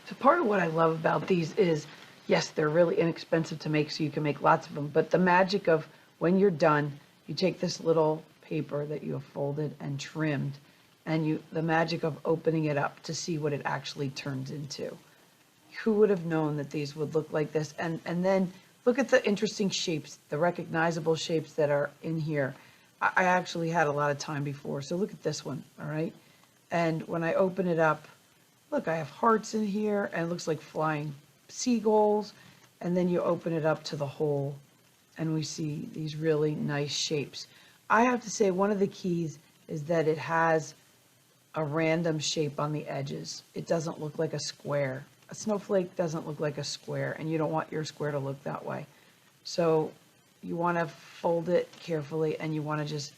So part of what I love about these is, yes, they're really inexpensive to make, so you can make lots of them, but the magic of when you're done, you take this little paper that you have folded and trimmed, and the magic of opening it up to see what it actually turns into. Who would have known that these would look like this? And then look at the interesting shapes, the recognizable shapes that are in here. I actually had a lot of time before, so look at this one, all right? And when I open it up, look, I have hearts in here, and it looks like flying seagulls. And then you open it up to the hole, and we see these really nice shapes. I have to say one of the keys is that it has a random shape on the edges. It doesn't look like a square. A snowflake doesn't look like a square, and you don't want your square to look that way. So you want to fold it carefully, and you want to just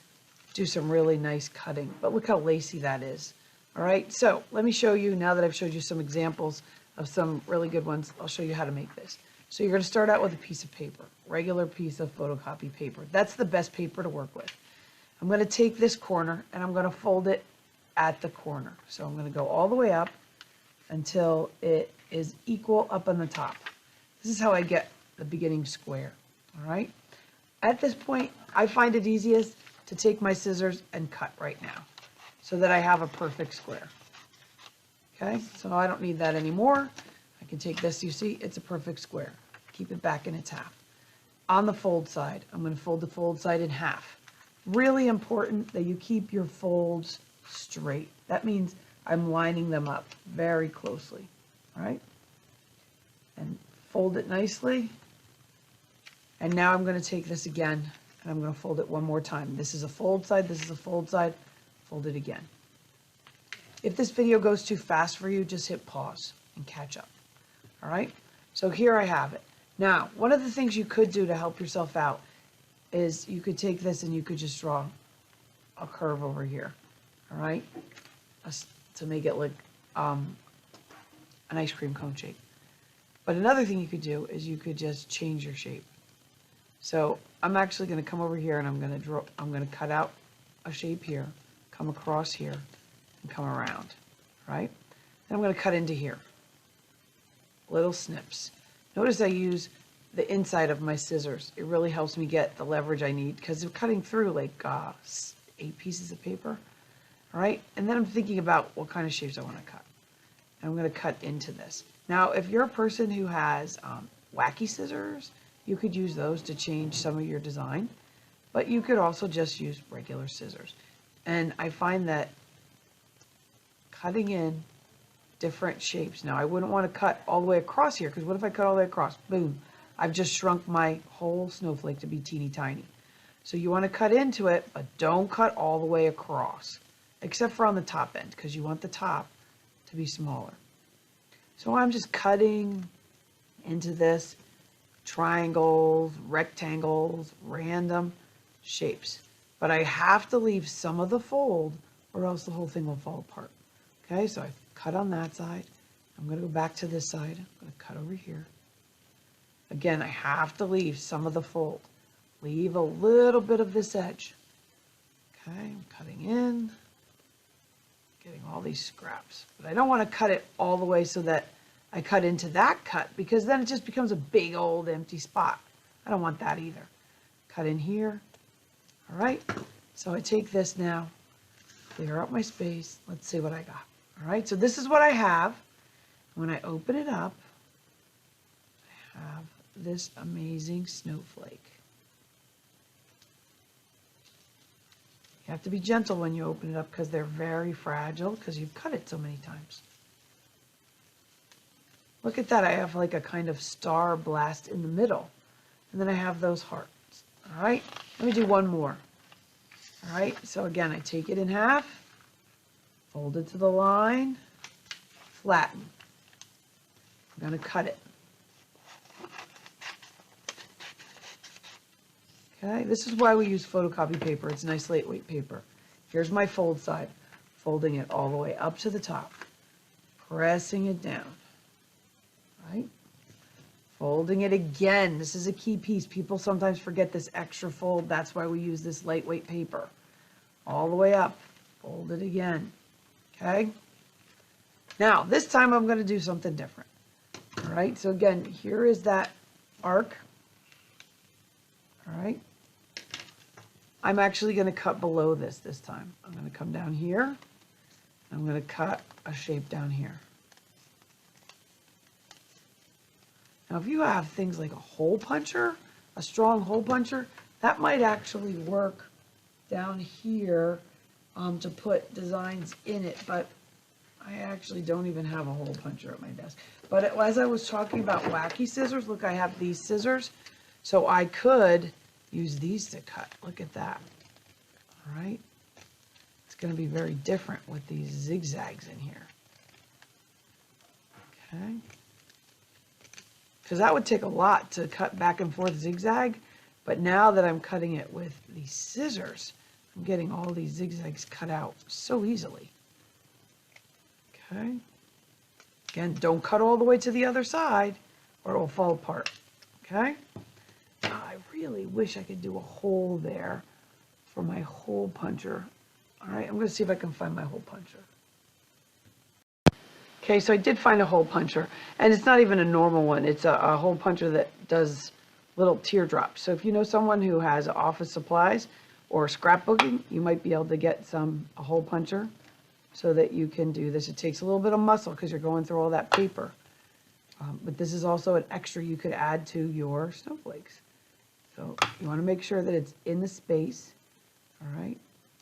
do some really nice cutting. But look how lacy that is. All right, so let me show you, now that I've showed you some examples of some really good ones, I'll show you how to make this. So you're going to start out with a piece of paper, regular piece of photocopy paper. That's the best paper to work with. I'm going to take this corner and I'm going to fold it at the corner. So I'm going to go all the way up until it is equal up on the top. This is how I get the beginning square. All right. At this point, I find it easiest to take my scissors and cut right now so that I have a perfect square. Okay, so I don't need that anymore. I can take this, you see, it's a perfect square. Keep it back in its half. On the fold side, I'm going to fold the fold side in half. Really important that you keep your folds straight. That means I'm lining them up very closely, all right? And fold it nicely. And now I'm going to take this again, and I'm going to fold it one more time. This is a fold side, this is a fold side. Fold it again. If this video goes too fast for you, just hit pause and catch up. All right, so here I have it. Now, one of the things you could do to help yourself out is you could take this and you could just draw a curve over here, all right, to make it look an ice cream cone shape. But another thing you could do is you could just change your shape. So I'm actually going to come over here and I'm going to cut out a shape here, come across here, and come around, right? Then I'm going to cut into here. Little snips. Notice I use the inside of my scissors. It really helps me get the leverage I need because I'm cutting through like 8 pieces of paper, all right? And then I'm thinking about what kind of shapes I want to cut. And I'm going to cut into this. Now, if you're a person who has wacky scissors, you could use those to change some of your design, but you could also just use regular scissors. And I find that cutting in different shapes. Now, I wouldn't want to cut all the way across here, because what if I cut all the way across? Boom. I've just shrunk my whole snowflake to be teeny tiny. So you want to cut into it, but don't cut all the way across, except for on the top end, because you want the top to be smaller. So I'm just cutting into this, triangles, rectangles, random shapes. But I have to leave some of the fold or else the whole thing will fall apart. Okay, so I cut on that side. I'm going to go back to this side. I'm going to cut over here. Again, I have to leave some of the fold. Leave a little bit of this edge. Okay, I'm cutting in, getting all these scraps. But I don't want to cut it all the way so that I cut into that cut, because then it just becomes a big old empty spot. I don't want that either. Cut in here. All right, so I take this now, clear out my space. Let's see what I got. All right, so this is what I have. When I open it up, I have this amazing snowflake. You have to be gentle when you open it up because they're very fragile because you've cut it so many times. Look at that, I have like a kind of star blast in the middle. And then I have those hearts. All right, let me do one more. All right, so again, I take it in half, fold it to the line, flatten. I'm going to cut it. Okay, this is why we use photocopy paper. It's nice lightweight paper. Here's my fold side, folding it all the way up to the top, pressing it down. Right? Folding it again. This is a key piece. People sometimes forget this extra fold. That's why we use this lightweight paper. All the way up. Fold it again. Okay? Now, this time I'm going to do something different. All right, so again, here is that arc. All right. I'm actually going to cut below this time. I'm going to come down here. I'm going to cut a shape down here. Now, if you have things like a hole puncher, a strong hole puncher, that might actually work down here to put designs in it, but I actually don't even have a hole puncher at my desk. But as I was talking about wacky scissors, look, I have these scissors, so I could use these to cut. Look at that. All right. It's going to be very different with these zigzags in here. Okay. Because that would take a lot to cut back and forth zigzag, but now that I'm cutting it with these scissors, I'm getting all these zigzags cut out so easily. Okay. Again, don't cut all the way to the other side or it will fall apart. Okay. I really wish I could do a hole there for my hole puncher. All right, I'm going to see if I can find my hole puncher. Okay, so I did find a hole puncher, and it's not even a normal one. It's a hole puncher that does little teardrops. So if you know someone who has office supplies or scrapbooking, you might be able to get a hole puncher so that you can do this. It takes a little bit of muscle because you're going through all that paper. But this is also an extra you could add to your snowflakes. So you want to make sure that it's in the space. All right,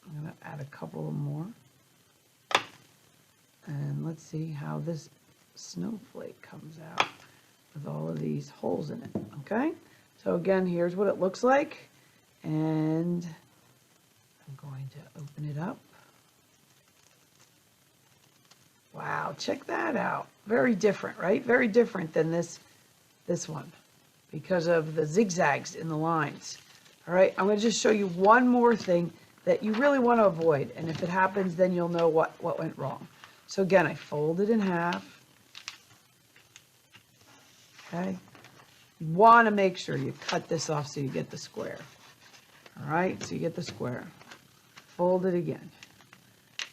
I'm going to add a couple of more. And let's see how this snowflake comes out with all of these holes in it, okay? So again, here's what it looks like. And I'm going to open it up. Wow, check that out. Very different, right? Very different than this one because of the zigzags in the lines. All right, I'm going to just show you one more thing that you really want to avoid. And if it happens, then you'll know what went wrong. So again, I fold it in half. Okay. You want to make sure you cut this off so you get the square. All right, so you get the square. Fold it again.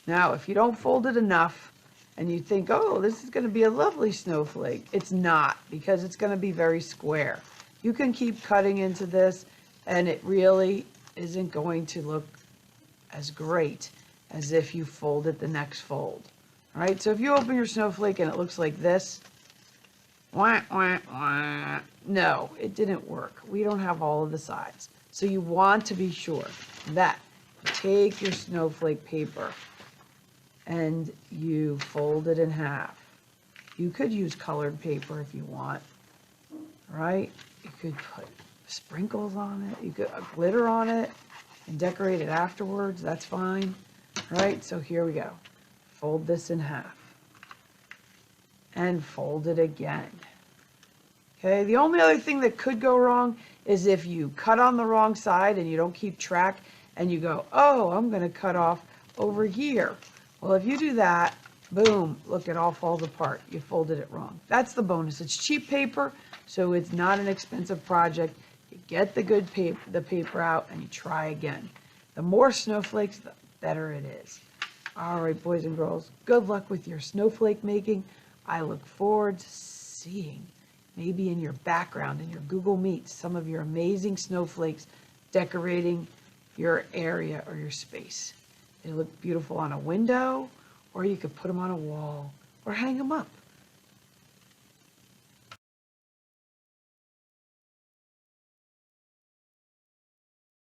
Now, if you don't fold it enough and you think, oh, this is going to be a lovely snowflake, it's not, because it's going to be very square. You can keep cutting into this and it really isn't going to look as great as if you fold it the next fold. All right, so if you open your snowflake and it looks like this, wah, wah, wah, no, it didn't work. We don't have all of the sides. So you want to be sure that you take your snowflake paper and you fold it in half. You could use colored paper if you want, right? You could put sprinkles on it. You could glitter on it and decorate it afterwards. That's fine, right? So here we go. Fold this in half and fold it again. Okay, the only other thing that could go wrong is if you cut on the wrong side and you don't keep track and you go, oh, I'm going to cut off over here. Well, if you do that, boom, look, it all falls apart. You folded it wrong. That's the bonus. It's cheap paper, so it's not an expensive project. You get the good paper, the paper out, and you try again. The more snowflakes, the better it is. All right, boys and girls, good luck with your snowflake making. I look forward to seeing, maybe in your background, in your Google Meets, some of your amazing snowflakes decorating your area or your space. They look beautiful on a window, or you could put them on a wall or hang them up.